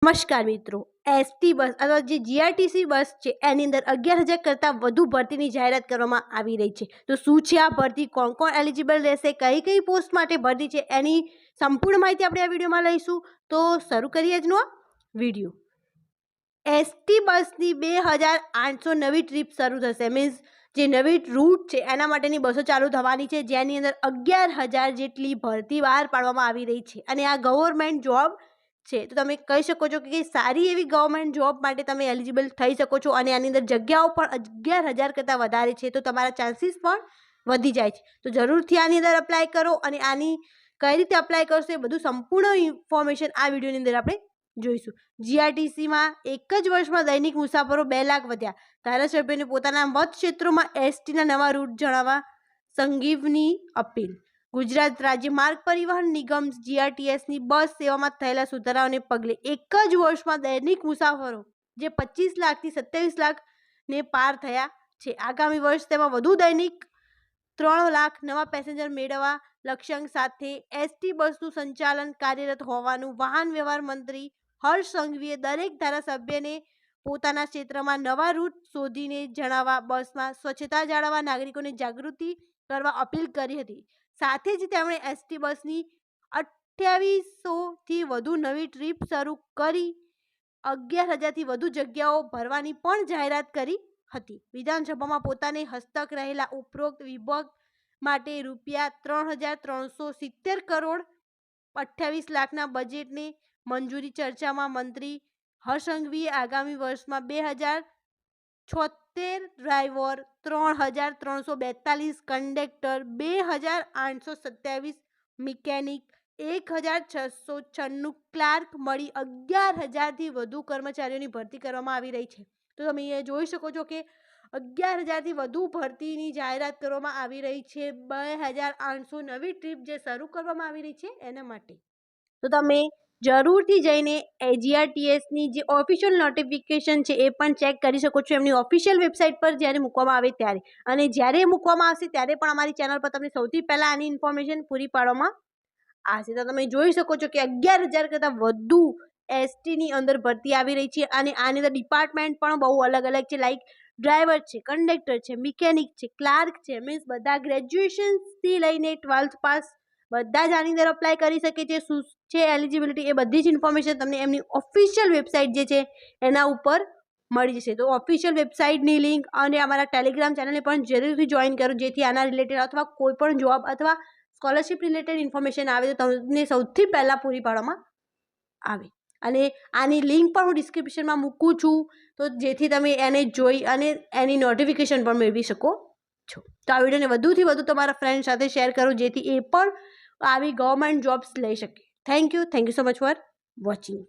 નમસ્કાર મિત્રો, ST bus અથવા જે જીઆરટીસી બસ છે એની અંદર 11,000 કરતાં વધુ ભરતીની જાહેરાત કરવામાં આવી રહી છે. તો શું છે આ ભરતી, કોણ કોણ એલિજિબલ રહેશે, કઈ કઈ પોસ્ટ માટે ભરતી છે, એની સંપૂર્ણ માહિતી આપણે આ વિડીયોમાં લઈશું. તો શરૂ કરીએ આજનો આ વિડીયો. એસટી બસની 2,800 નવી ટ્રીપ શરૂ થશે. મીન્સ જે નવી રૂટ છે એના માટેની બસો ચાલુ થવાની છે, જેની અંદર 11,000 જેટલી ભરતી બહાર પાડવામાં આવી રહી છે. અને આ ગવર્મેન્ટ જોબ છે. તો તમે કહી શકો છો કે સારી એવી ગવર્મેન્ટ જોબ માટે તમે એલિજિબલ થઈ શકો છો. અને આની અંદર જગ્યાઓ પણ 11,000 કરતાં વધારે છે, તો તમારા ચાન્સીસ પણ વધી જાય છે. તો જરૂરથી આની અંદર અપ્લાય કરો. અને આની કઈ રીતે અપ્લાય કરશો એ બધું સંપૂર્ણ ઇન્ફોર્મેશન આ વિડીયોની અંદર આપણે જોઈશું. જીઆરટીસીમાં એક જ વર્ષમાં દૈનિક મુસાફરો 2 લાખ વધ્યા. ધારાસભ્યને પોતાના મત ક્ષેત્રોમાં એસટીના નવા રૂટ જણાવવા સંઘીવની અપીલ. ગુજરાત રાજ્ય માર્ગ પરિવહન નિગમ જીઆરટીએસની બસ સેવામાં થયેલા સુધારાઓને પગલે એક જ વર્ષમાં દૈનિક મુસાફરો જે 25 લાખથી 27 લાખને પાર થયા છે. આગામી વર્ષ તેમાં વધુ દૈનિક 3 લાખ નવા પેસેન્જર મેળવવા લક્ષ્યાંક સાથે એસટી બસનું સંચાલન કાર્યરત હોવાનું વાહન વ્યવહાર મંત્રી હર્ષ સંઘવીએ દરેક ધારાસભ્યને પોતાના ક્ષેત્રમાં નવા રૂટ શોધીને જણાવવા, બસમાં સ્વચ્છતા જાળવવા, નાગરિકોને જાગૃતિ કરવા અપીલ કરી હતી. સાથે જ તેમણે એસટી બસની 2800થી વધુ નવી ટ્રીપ શરૂ કરી 11,000થી વધુ જગ્યાઓ ભરવાની પણ જાહેરાત કરી હતી. વિધાનસભામાં પોતાને હસ્તક રહેલા ઉપરોક્ત વિભાગ માટે ₹3,370 કરોડ 28 લાખના બજેટને મંજૂરી. ચર્ચામાં મંત્રી હર્ષ સંઘવીએ આગામી વર્ષમાં 2,076 ડ્રાઈવર, 3,342 કંડક્ટર, 2,827 મિકેનિક, 1,696 ક્લાર્ક મળી 11,000થી વધુ કર્મચારીઓની ભરતી કરવામાં આવી રહી છે. તો તમે અહીંયા જોઈ શકો છો કે 11,000થી વધુ ભરતીની જાહેરાત કરવામાં આવી રહી છે. 2,800 નવી ટ્રીપ જે શરૂ કરવામાં આવી રહી છે એના માટે. તો તમે જરૂરથી જઈને જીઆરટીએસની જે ઓફિશિયલ નોટિફિકેશન છે એ પણ ચેક કરી શકો છો એમની ઓફિશિયલ વેબસાઇટ પર જ્યારે મૂકવામાં આવે ત્યારે. અને જ્યારે મૂકવામાં આવશે ત્યારે પણ અમારી ચેનલ પર તમને સૌથી પહેલાં આની ઇન્ફોર્મેશન પૂરી પાડવામાં આવશે. તો તમે જોઈ શકો છો કે 11,000 કરતાં વધુ એસટીની અંદર ભરતી આવી રહી છે. અને આની અંદર ડિપાર્ટમેન્ટ પણ બહુ અલગ અલગ છે. લાઈક ડ્રાઈવર છે, કંડક્ટર છે, મિકેનિક છે, ક્લાર્ક છે. મીન્સ બધા ગ્રેજ્યુએશનથી લઈને 12th પાસ બધા જ આની અંદર અપ્લાય કરી શકે છે. શું છે એલિજિબિલિટી એ બધી જ ઇન્ફોર્મેશન તમને એમની ઓફિશિયલ વેબસાઇટ જે છે એના ઉપર મળી જશે. તો ઓફિશિયલ વેબસાઇટની લિંક અને અમારા ટેલિગ્રામ ચેનલને પણ જરૂરથી જોઈન કરો, જેથી આના રિલેટેડ અથવા કોઈ પણ જોબ અથવા સ્કોલરશિપ રિલેટેડ ઇન્ફોર્મેશન આવે તો તમને સૌથી પહેલાં પૂરી પાડવામાં આવે. અને આની લિંક પણ હું ડિસ્ક્રિપ્શનમાં મૂકું છું, તો જેથી તમે એને જોઈ અને એની નોટિફિકેશન પણ મેળવી શકો છો. તો આ વિડીયોને વધુથી વધુ તમારા ફ્રેન્ડ સાથે શેર કરો, જેથી એ પણ આવી ગવર્મેન્ટ જોબ્સ લઈ શકે. Thank you so much for watching.